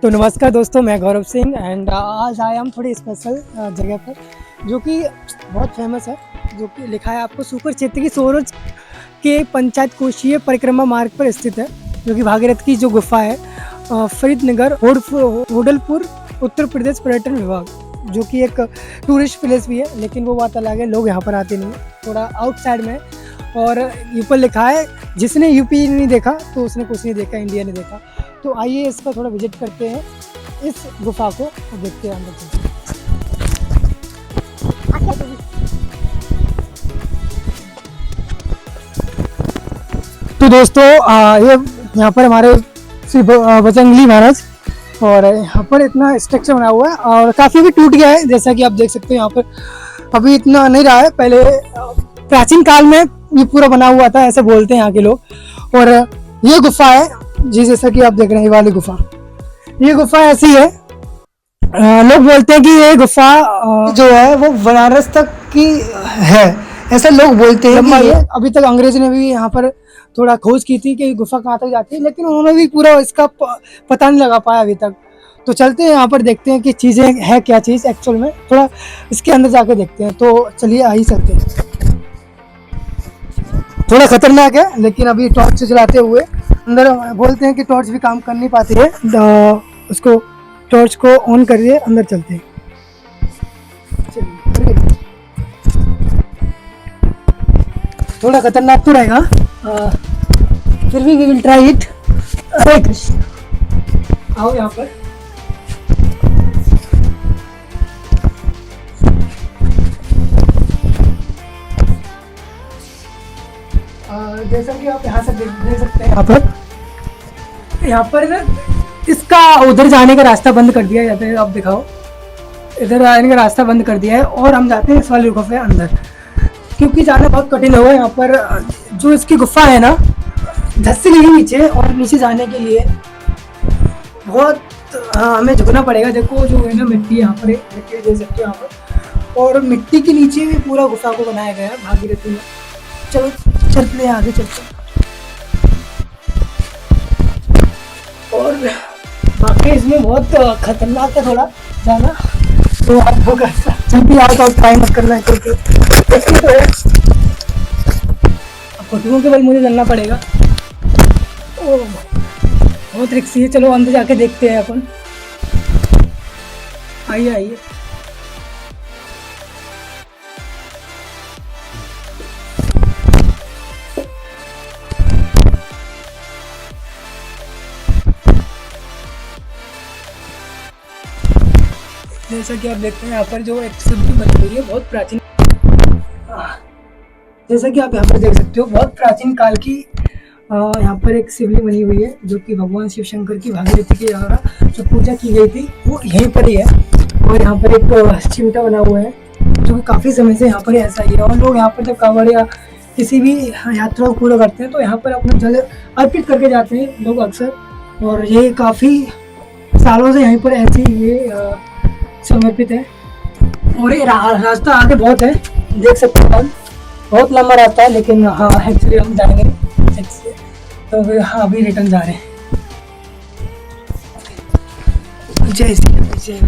तो नमस्कार दोस्तों, मैं गौरव सिंह एंड आज आया हम थोड़ी स्पेशल जगह पर जो कि बहुत फेमस है, जो कि लिखा है आपको सुपर क्षेत्र की सोरोज के पंचायत कोशीय परिक्रमा मार्ग पर स्थित है, जो कि भागीरथ की जो गुफा है फरीदनगर होडलपुर उत्तर प्रदेश पर्यटन विभाग, जो कि एक टूरिस्ट प्लेस भी है। लेकिन वो बात अलग है, लोग यहाँ पर आते नहीं हैं, थोड़ा आउटसाइड में है। और ऊपर लिखा है जिसने यूपी नहीं देखा तो उसने कुछ नहीं देखा, इंडिया नहीं देखा। तो आइए इस पर थोड़ा विजिट करते हैं, इस गुफा को और देखते हैं अंदर चलते हैं। तो दोस्तों ये यहाँ पर हमारे श्री बजरंगबली महाराज, और यहाँ पर इतना स्ट्रक्चर बना हुआ है और काफ़ी भी टूट गया है, जैसा कि आप देख सकते हैं। यहाँ पर अभी इतना नहीं रहा है, पहले प्राचीन काल में ये पूरा बना हुआ था, ऐसे बोलते हैं यहाँ के लोग। और ये गुफा है जी, जैसा कि आप देख रहे हैं, ये वाली गुफा, ये गुफा ऐसी है। लोग बोलते हैं कि ये गुफा जो है वो बनारस तक की है, ऐसे लोग बोलते हैं कि अभी तक अंग्रेज ने भी यहाँ पर थोड़ा खोज की थी कि गुफा कहाँ तक जाती है, लेकिन उन्होंने भी पूरा इसका पता नहीं लगा पाया अभी तक। तो चलते हैं यहाँ पर, देखते हैं कि चीज़ें है क्या चीज़ एक्चुअल में, थोड़ा इसके अंदर जाके देखते हैं। तो चलिए आई चलते हैं। थोड़ा खतरनाक है, लेकिन अभी टॉर्च से चलाते हुए अंदर बोलते हैं कि टॉर्च भी काम कर नहीं पाती है, उसको टॉर्च को ऑन करिए, अंदर चलते हैं। थोड़ा खतरनाक तो रहेगा, फिर भी वी विल ट्राई इट। हरे कृष्ण, आओ यहाँ पर। जैसा कि आप यहाँ से देख सकते हैं, यहाँ पर ना इसका उधर जाने का रास्ता बंद कर दिया जाता है। आप दिखाओ, इधर आने का रास्ता बंद कर दिया है और हम जाते हैं इस वाली गुफा के अंदर, क्योंकि जाना बहुत कठिन होगा। यहाँ पर जो इसकी गुफा है ना, धस्सी लगी नीचे, और नीचे जाने के लिए बहुत हमें झुकना पड़ेगा। देखो जो है ना मिट्टी, यहाँ पर मिट्टी देख सकते हो यहाँ पर, और मिट्टी के नीचे भी पूरा गुफा को बनाया गया है भागीरथी में। चलो चलते हैं, आगे चलते हैं। और बाकी इसमें बहुत खतरनाक है थोड़ा जाना, तो आपको जब भी आओ तो ट्राई मत करना है, क्योंकि तो है फोटों के बल मुझे चलना पड़ेगा। ओ बहुत रिक्सी है, चलो अंदर जाके देखते हैं अपन। आइए आइए। जैसा कि आप देखते हैं यहाँ पर जो एक शिवलिंग बनी हुई है, बहुत प्राचीन, जैसा कि आप यहाँ पर देख सकते हो, बहुत प्राचीन काल की यहाँ पर एक शिवलिंग बनी हुई है, जो कि भगवान शिव शंकर की भागीरथी के द्वारा जो पूजा की गई थी वो यहीं पर ही है। और यहाँ पर एक चिमटा बना हुआ है, जो कि काफ़ी समय से यहाँ पर ऐसा ही है। और लोग यहाँ पर जब कांवड़ या किसी भी यात्रा को पूरा करते हैं तो यहाँ पर अपना जल अर्पित करके जाते हैं लोग अक्सर। और ये काफ़ी सालों से यहीं पर ऐसे ये समर्पित है। और ये रास्ता आगे बहुत है, देख सकते हो हम, बहुत लंबा रास्ता है, लेकिन हाँ एक्चुअली हम जाएंगे तो फिर हाँ अभी रिटर्न जा रहे हैं। जय श्री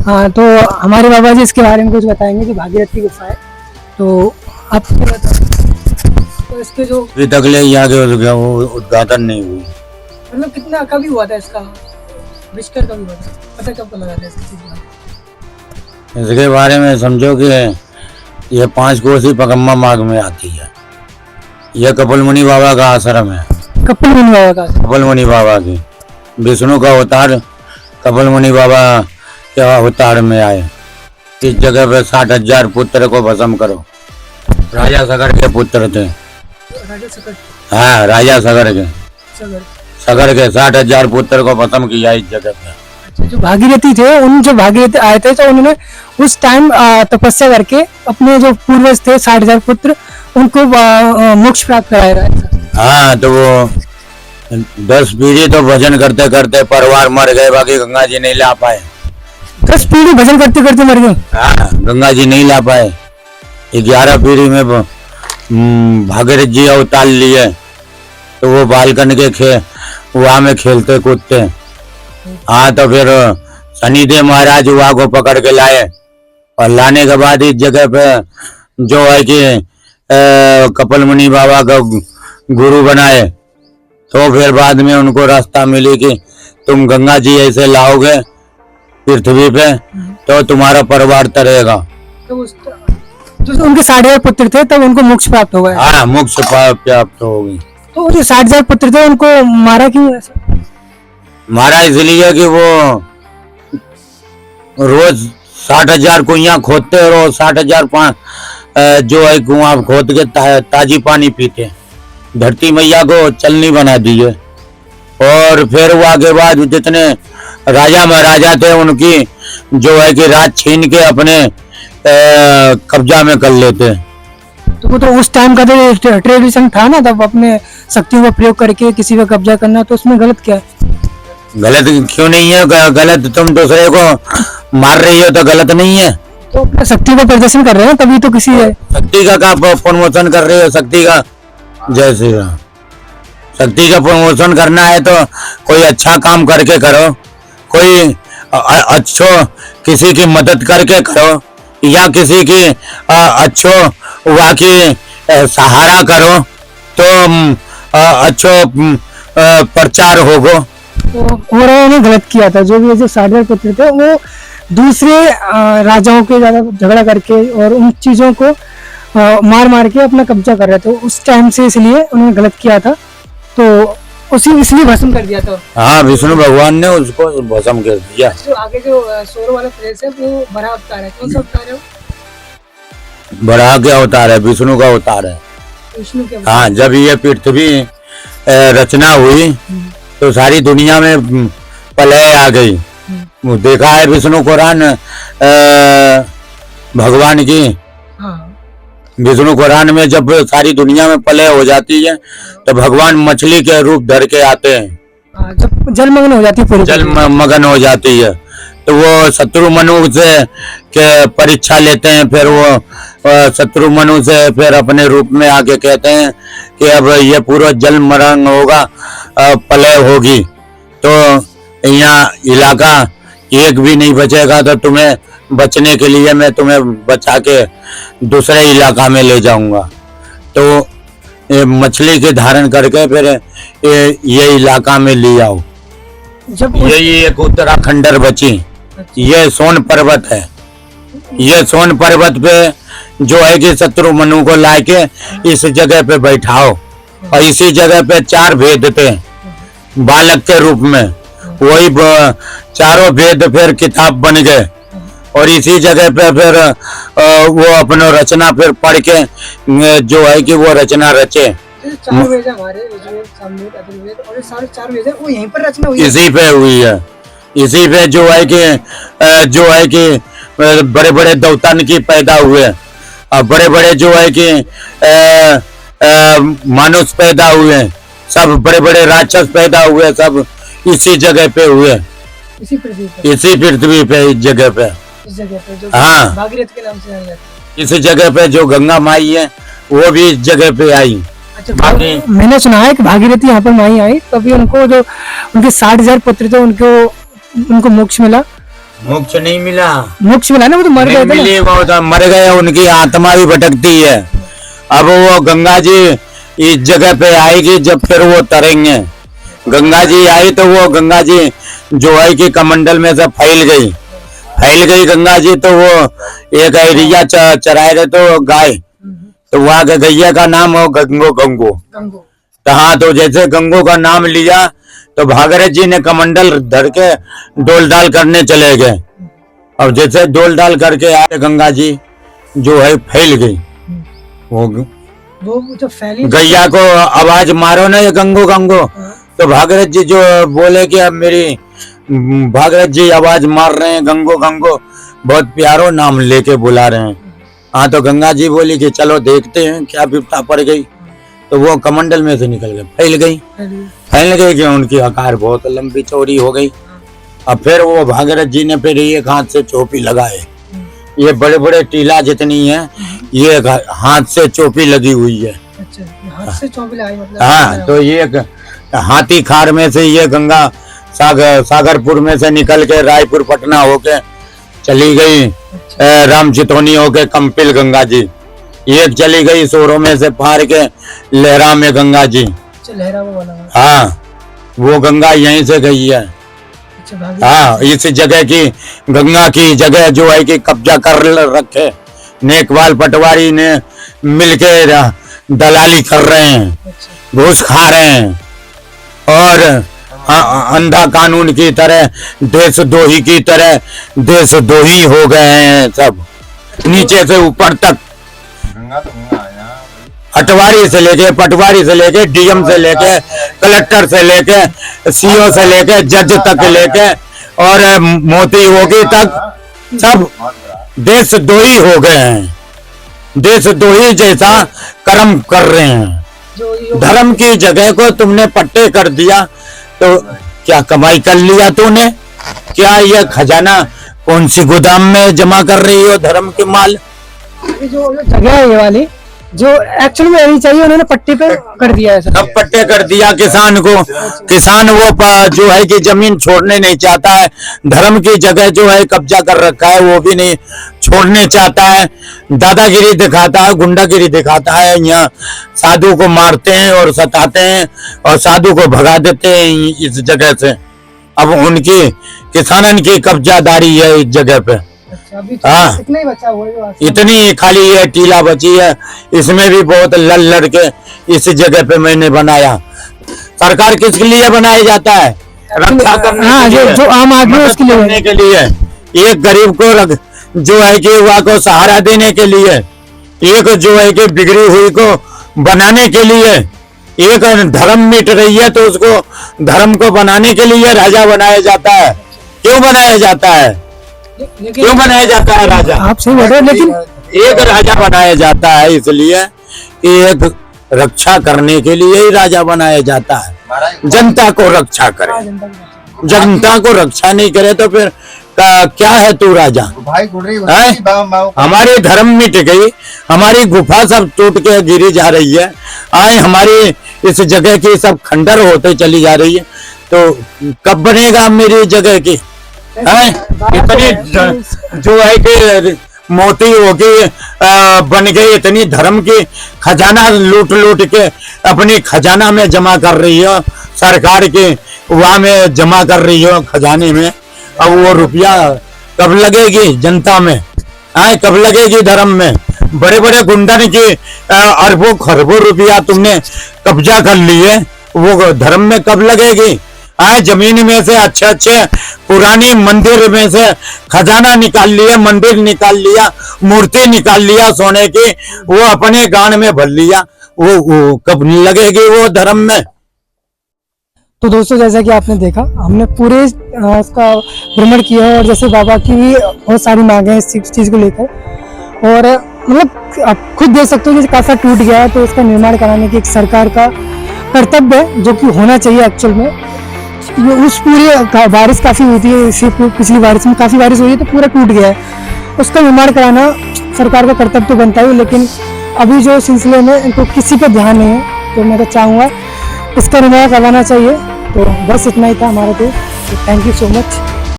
हाँ, तो हमारे बाबा जी इसके बारे में कुछ बताएंगे कि भागीरथ की गुफा है, तो आप तो इसके जो अभी तक ले आगे हो गया, वो उद्घाटन नहीं हुई। मतलब कितना कभी हुआ था इसका आविष्कार, कभी हुआ था, पता कब लगा था इसकी चीज? इसके बारे में समझो कि ये 5 कोसी परिक्रमा मार्ग में आती है। यह कपिल मुनि बाबा का आश्रम है। कपिल मुनि बाबा का? कपिल मुनि बाबा की, विष्णु का अवतार कपिल मुनि बाबा के अवतार में आए। इस जगह पे 60,000 पुत्र को भस्म करो। राजा सगर के पुत्र थे। राजा सगर? हाँ, राजा सगर के, सगर के 60,000 पुत्र को भस्म किया इस जगह पे। जो भागीरथी थे, उन जो भागीरथी आए थे, तो उन्होंने उस टाइम तपस्या करके अपने जो पूर्वज थे 60,000 पुत्र, उनको मोक्ष प्राप्त कराया गया। हाँ, तो वो 10 पीढ़ी तो भजन करते करते परिवार मर गए, बाकी गंगा जी नहीं ला पाए। 10 पीढ़ी भजन करते करते मर गए? हाँ, गंगा जी नहीं ला पाए। 11 पीढ़ी में भागीरथ जी अवतार लिए, तो वो बालकन के वहाँ में खेलते कूदते। हाँ तो फिर शनिदेव महाराज वहाँ को पकड़ के लाए, और लाने के बाद इस जगह पे जो है कि कपिल मुनि बाबा का गुरु बनाए। तो फिर बाद में उनको रास्ता मिली कि तुम गंगा जी ऐसे लाओगे पृथ्वी पे तो तुम्हारा परिवार तरेगा। तो जो उनके 60,000 पुत्र थे तब उनको मोक्ष प्राप्त हो गया। हाँ मोक्ष प्राप्त होगी। तो जो 60,000 पुत्र थे उनको मारा क्यों ऐसा? मारा इसलिए कि वो रोज 60,000 कुइयां खोदते और 60,000 जो है कुआं खोद के ताजी पानी पीते। धरती मैया को चलनी बना दिए। और फिर वो आगे बाद जितने राजा महाराजा थे उनकी जो है कि राज छीन के अपने कब्जा में कर लेते। तो वो तो उस टाइम का जो ट्रेडिशन था ना, तब अपने शक्तियों का प्रयोग करके किसी का कब्जा करना, तो उसमें गलत क्या है? गलत क्यों नहीं है? गलत तुम दूसरे को मार रही हो तो गलत नहीं है। तो अपना शक्ति का प्रदर्शन कर रहे हैं तभी तो किसी शक्ति का प्रमोशन कर रहे हो। शक्ति का जय श्री राम। शक्ति का प्रमोशन करना है तो कोई अच्छा काम करके करो, कोई अच्छो किसी की मदद करके करो, या किसी की अच्छो वाकई सहारा करो तो अच्छो प्रचार होगो। तो उन्होंने गलत किया था। जो भी जो 60,000 पुत्र थे वो दूसरे राजाओं के ज्यादा झगड़ा करके और उन चीजों को मार मार के अपना कब्जा कर रहे थे उस टाइम से, इसलिए उन्होंने गलत किया था। तो उसी इसलिए भस्म कर दिया था। हाँ, विष्णु भगवान ने उसको भस्म कर दिया। जो आगे जो सोर वाला प्लेस है वो बड़ा अवतार है। कौन सा अवतार है? बड़ा क्या अवतार है? विष्णु का अवतार है। विष्णु के। हाँ, जब ये पृथ्वी रचना हुई तो सारी दुनिया में प्रलय आ गई। देखा है विष्णु कुरान भगवान की। विष्णु कुरान में जब सारी दुनिया में प्रलय हो जाती है तो भगवान मछली के रूप धर के आते हैं। जब जलमग्न हो जाती है, जलमग्न हो जाती है तो वो शत्रु मनु से के परीक्षा लेते हैं। फिर वो शत्रु मनु से फिर अपने रूप में आके कहते हैं कि अब ये पूरा जलमग्न होगा, प्रलय होगी, तो यहाँ इलाका एक भी नहीं बचेगा, तो तुम्हें बचने के लिए मैं तुम्हें बचा के दूसरे इलाका में ले जाऊंगा। तो मछली के धारण करके फिर ये इलाका में ले आओ। जब यही एक उत्तराखंडर बची। ये सोन पर्वत है। ये सोन पर्वत पे जो है कि शत्रु मनु को लाके इस जगह पे बैठाओ, और इसी जगह पे 4 भेद थे बालक के रूप में। वही चारों भेद फिर किताब बन गए, और इसी जगह पे फिर वो अपना रचना फिर पढ़ के जो है कि वो रचना रचे। 4 वेद हमारे सामवेद, अथर्ववेद और सारे 4 वेद वो यहीं पर रचना हुई है। इसी पे हुई है। इसी पे जो है कि बड़े बड़े दौतन की पैदा हुए, और बड़े बड़े जो है कि मानुष पैदा हुए, सब बड़े बड़े राक्षस पैदा हुए, सब इसी जगह पे हुए। इसी पृथ्वी पे इस जगह पे जो हाँ भागीरथ के नाम से जानी जाती है। इस जगह पे जो गंगा माई है वो भी इस जगह पे आई। अच्छा, मैंने सुना है कि भागीरथी यहाँ पर माई आई, तभी उनको जो उनके 60,000 पुत्र थे उनको मोक्ष मिला। मोक्ष नहीं मिला। मोक्ष मिला ना, वो तो मर गए थे। वो तो मर गए, उनकी आत्मा भी भटकती है। अब वो गंगा जी इस जगह पे आएगी जब फिर वो तरेंगे। गंगा जी आई तो वो गंगा जी जो है कि कमंडल में से फैल गई गंगा जी। तो वो एक एरिया चराए रहे तो गाय, तो वहाँ के गैया का नाम हो गंगो। तो हाँ, तो जैसे गंगो का नाम लिया तो भागीरथ जी ने कमंडल धर के डोल डाल करने चले गए। अब जैसे डोल डाल करके आए गंगा जी जो है फैल गई। वो जो फैली गैया को आवाज मारो ना, ये गंगो गंगो। तो भागीरथ जी जो बोले कि अब मेरी भागीरथ जी आवाज मार रहे हैं, गंगो गंगो, बहुत प्यारो नाम लेके बुला रहे हैं। हाँ, तो गंगा जी बोली कि चलो देखते हैं क्या विपदा पड़ गई। तो वो कमंडल में से निकल गए, फैल गई कि उनकी आकार बहुत लंबी चौड़ी हो गई। अब फिर वो भागीरथ जी ने फिर एक हाथ से चोपी लगाए। ये बड़े बड़े टीला जितनी है ये हाथ से चोपी लगी हुई है। अच्छा, हाथ से चौबीला आई मतलब। हाँ, तो ये हाथी खार में से ये गंगा सागरपुर में से निकल के रायपुर पटना होके चली गई, राम चितौनी होके कंपिल गंगा जी, एक चली गई सोरों में से पार के लहरा में गंगा जी। अच्छा, लहरा वो वाला। हाँ, वो गंगा यहीं से गई है। अच्छा, हाँ, इस जगह की गंगा की जगह जो है कि कब्जा कर रखे नेकवाल पटवारी ने मिलके दलाली कर रहे हैं, अच्छा, घूस खा रहे हैं और अंधा कानून की तरह देशद्रोही की तरह देशद्रोही हो गए हैं सब, नीचे से ऊपर तक। अटवारी से लेके पटवारी से लेके डीएम से लेके कलेक्टर से लेके सीओ से लेके जज तक लेके और मोती योगी तक सब देशद्रोही हो गए हैं, देशद्रोही जैसा कर्म कर रहे हैं। जो ये धर्म की जगह को तुमने पट्टे कर दिया तो क्या कमाई कर लिया तूने? क्या यह खजाना कौन सी गोदाम में जमा कर रही हो धर्म के माल? जो जगह है ये वाली, जो एक्चुअल में रहनी चाहिए, उन्होंने पट्टी पे कर दिया है। सब पट्टे कर दिया किसान को। किसान वो जो है कि जमीन छोड़ने नहीं चाहता है, धर्म की जगह जो है कब्जा कर रखा है वो भी नहीं छोड़ने चाहता है, दादागिरी दिखाता है, गुंडागिरी दिखाता है। यहाँ साधु को मारते हैं और सताते हैं और साधु को भगा देते हैं इस जगह से। अब उनकी किसानन की कब्जादारी है इस जगह पे। अभी हाँ, इतना ही बचा हुआ है, इतनी खाली ये टीला बची है, इसमें भी बहुत लड़ लड़ के इस जगह पे मैंने बनाया। सरकार किसके लिए बनाया जाता है? रक्षा करने हाँ, के लिए, जो आम आदमी है उसके लिए, करने के लिए, एक गरीब को जो है कि वह को सहारा देने के लिए, एक जो है कि बिगड़ी हुई को बनाने के लिए, एक धर्म मिट रही है तो उसको धर्म को बनाने के लिए राजा बनाया जाता है। क्यों बनाया जाता है? क्यों बनाया जाता है राजा? आप सही बोल रहे हो, लेकिन एक राजा बनाया जाता है इसलिए कि एक रक्षा करने के लिए ही राजा बनाया जाता है, जनता को रक्षा करे। जनता को रक्षा नहीं करे तो फिर क्या है तू राजा? हमारी धर्म मिट गई, हमारी गुफा सब टूट के गिरी जा रही है, आए हमारी इस जगह की सब खंडर होते चली जा रही है, तो कब बनेगा मेरी जगह की? इतनी जो है कि मोती होगी बन गई, इतनी धर्म की खजाना लूट लूट के अपनी खजाना में जमा कर रही हो, सरकार के वहाँ में जमा कर रही हो खजाने में। अब वो रुपया कब लगेगी जनता में? कब लगेगी धर्म में? बड़े बड़े गुंडन की अरबों खरबों रुपया तुमने कब्जा कर लिए, वो धर्म में कब लगेगी? जमीन में से अच्छे अच्छे पुरानी मंदिर में से खजाना निकाल लिया, मंदिर निकाल लिया, मूर्ति निकाल लिया सोने की, वो अपने गान में भर लिया, वो कब लगेगी वो धर्म में? तो दोस्तों, जैसा कि आपने देखा, हमने पूरे इसका भ्रमण किया है और जैसे बाबा की भी बहुत सारी मांगे हैं इस चीज़ को लेकर, और मतलब आप खुद देख सकते हो कि काफ़ी टूट गया है, तो इसका निर्माण कराने की एक सरकार का कर्तव्य है जो कि होना चाहिए एक्चुअल में। ये उस पूरे बारिश काफ़ी होती है, इसी पिछली बारिश में काफ़ी बारिश हुई है तो पूरा टूट गया है, उसका निर्माण कराना सरकार का कर्तव्य तो बनता है, लेकिन अभी जो सिलसिले में इनको किसी पे ध्यान नहीं है, तो मैं तो चाहूँगा इसका निर्माण करवाना चाहिए। तो बस इतना ही था हमारा, तो थैंक यू सो मच।